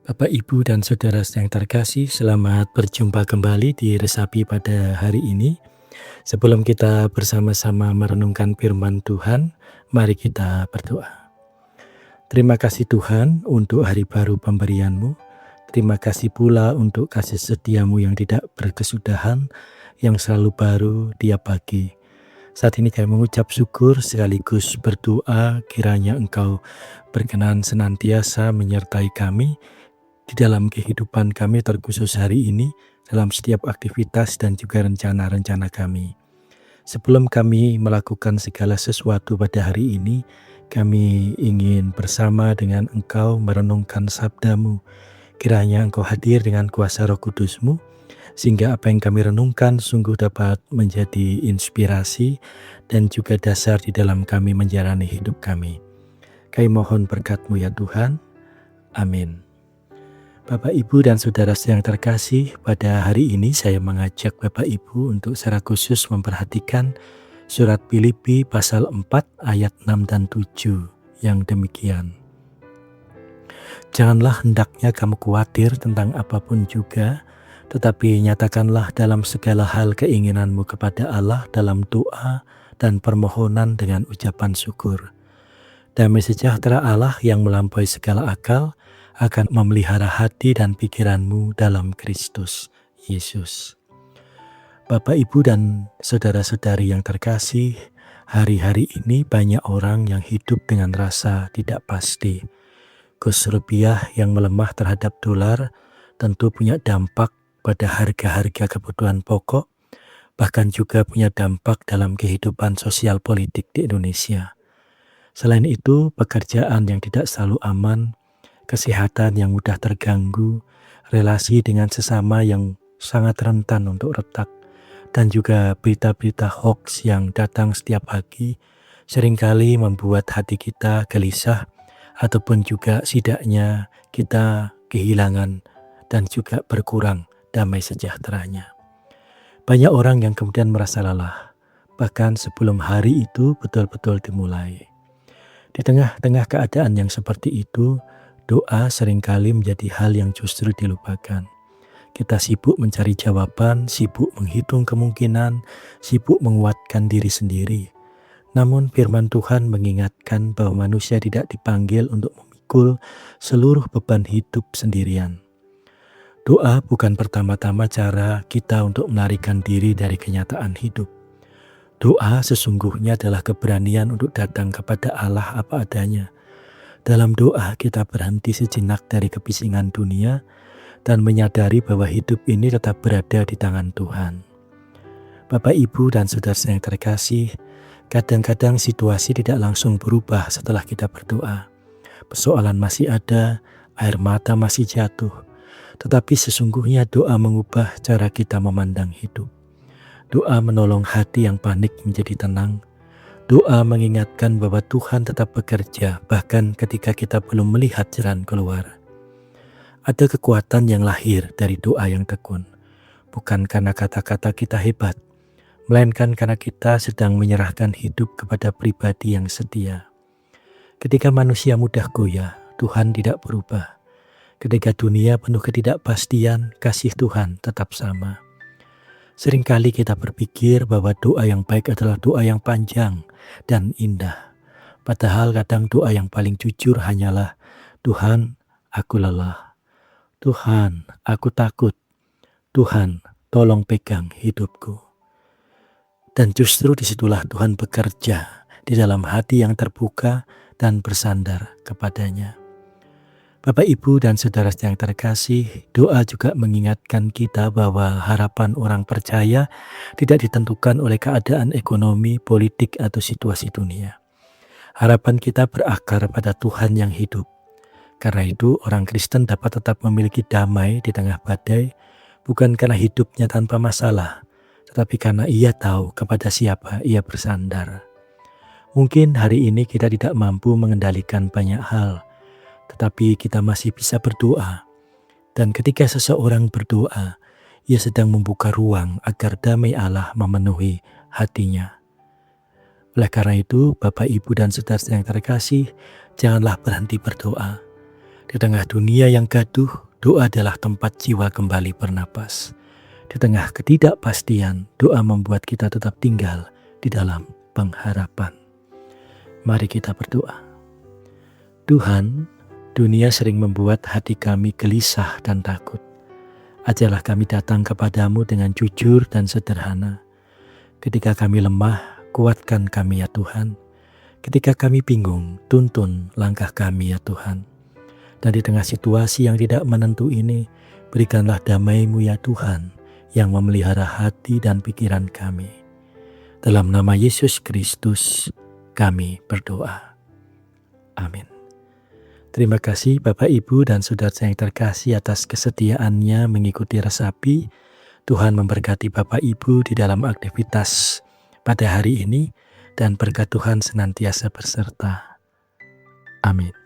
Bapak, Ibu, dan Saudara yang terkasih, selamat berjumpa kembali di Resapi pada hari ini. Sebelum kita bersama-sama merenungkan firman Tuhan, mari kita berdoa. Terima kasih Tuhan untuk hari baru pemberian-Mu. Terima kasih pula untuk kasih setia-Mu yang tidak berkesudahan, yang selalu baru tiap pagi. Saat ini kami mengucap syukur sekaligus berdoa kiranya Engkau berkenan senantiasa menyertai kami di dalam kehidupan kami terkhusus hari ini, dalam setiap aktivitas dan juga rencana-rencana kami. Sebelum kami melakukan segala sesuatu pada hari ini, kami ingin bersama dengan Engkau merenungkan sabda-Mu. Kiranya Engkau hadir dengan kuasa Roh Kudus-Mu, sehingga apa yang kami renungkan sungguh dapat menjadi inspirasi dan juga dasar di dalam kami menjalani hidup kami. Kami mohon berkat-Mu ya Tuhan. Amin. Bapak, Ibu, dan Saudara yang terkasih, pada hari ini saya mengajak Bapak Ibu untuk secara khusus memperhatikan surat Filipi pasal 4 ayat 6 dan 7 yang demikian. Janganlah hendaknya kamu khawatir tentang apapun juga, tetapi nyatakanlah dalam segala hal keinginanmu kepada Allah dalam doa dan permohonan dengan ucapan syukur. Damai sejahtera Allah yang melampaui segala akal akan memelihara hati dan pikiranmu dalam Kristus Yesus. Bapak, Ibu, dan saudara-saudari yang terkasih, hari-hari ini banyak orang yang hidup dengan rasa tidak pasti. Kurs rupiah yang melemah terhadap dolar tentu punya dampak pada harga-harga kebutuhan pokok, bahkan juga punya dampak dalam kehidupan sosial politik di Indonesia. Selain itu, pekerjaan yang tidak selalu aman, kesehatan yang mudah terganggu, relasi dengan sesama yang sangat rentan untuk retak, dan juga berita-berita hoax yang datang setiap pagi seringkali membuat hati kita gelisah ataupun juga setidaknya kita kehilangan dan juga berkurang damai sejahteranya. Banyak orang yang kemudian merasa lelah, bahkan sebelum hari itu betul-betul dimulai. Di tengah-tengah keadaan yang seperti itu, doa seringkali menjadi hal yang justru dilupakan. Kita sibuk mencari jawaban, sibuk menghitung kemungkinan, sibuk menguatkan diri sendiri. Namun firman Tuhan mengingatkan bahwa manusia tidak dipanggil untuk memikul seluruh beban hidup sendirian. Doa bukan pertama-tama cara kita untuk melarikan diri dari kenyataan hidup. Doa sesungguhnya adalah keberanian untuk datang kepada Allah apa adanya. Dalam doa kita berhenti sejenak dari kebisingan dunia dan menyadari bahwa hidup ini tetap berada di tangan Tuhan. Bapak, Ibu, dan saudara yang terkasih, kadang-kadang situasi tidak langsung berubah setelah kita berdoa. Persoalan masih ada, air mata masih jatuh, tetapi sesungguhnya doa mengubah cara kita memandang hidup. Doa menolong hati yang panik menjadi tenang. Doa mengingatkan bahwa Tuhan tetap bekerja bahkan ketika kita belum melihat jalan keluar. Ada kekuatan yang lahir dari doa yang tekun. Bukan karena kata-kata kita hebat, melainkan karena kita sedang menyerahkan hidup kepada pribadi yang setia. Ketika manusia mudah goyah, Tuhan tidak berubah. Ketika dunia penuh ketidakpastian, kasih Tuhan tetap sama. Seringkali kita berpikir bahwa doa yang baik adalah doa yang panjang dan indah. Padahal kadang doa yang paling jujur hanyalah, Tuhan, aku lelah. Tuhan, aku takut. Tuhan, tolong pegang hidupku. Dan justru disitulah Tuhan bekerja di dalam hati yang terbuka dan bersandar kepadanya. Bapak, Ibu, dan saudara yang terkasih, doa juga mengingatkan kita bahwa harapan orang percaya tidak ditentukan oleh keadaan ekonomi, politik, atau situasi dunia. Harapan kita berakar pada Tuhan yang hidup. Karena itu, orang Kristen dapat tetap memiliki damai di tengah badai, bukan karena hidupnya tanpa masalah, tetapi karena ia tahu kepada siapa ia bersandar. Mungkin hari ini kita tidak mampu mengendalikan banyak hal, tetapi kita masih bisa berdoa. Dan ketika seseorang berdoa, ia sedang membuka ruang agar damai Allah memenuhi hatinya. Oleh karena itu, Bapak, Ibu, dan saudara yang terkasih, janganlah berhenti berdoa. Di tengah dunia yang gaduh, doa adalah tempat jiwa kembali bernapas. Di tengah ketidakpastian, doa membuat kita tetap tinggal di dalam pengharapan. Mari kita berdoa. Tuhan, dunia sering membuat hati kami gelisah dan takut. Ajarlah kami datang kepadamu dengan jujur dan sederhana. Ketika kami lemah, kuatkan kami ya Tuhan. Ketika kami bingung, tuntun langkah kami ya Tuhan. Dan di tengah situasi yang tidak menentu ini, berikanlah damai-Mu ya Tuhan, yang memelihara hati dan pikiran kami. Dalam nama Yesus Kristus, kami berdoa. Amin. Terima kasih Bapak, Ibu, dan saudara yang terkasih atas kesetiaannya mengikuti Resapi. Tuhan memberkati Bapak Ibu di dalam aktivitas pada hari ini, dan berkat Tuhan senantiasa berserta. Amin.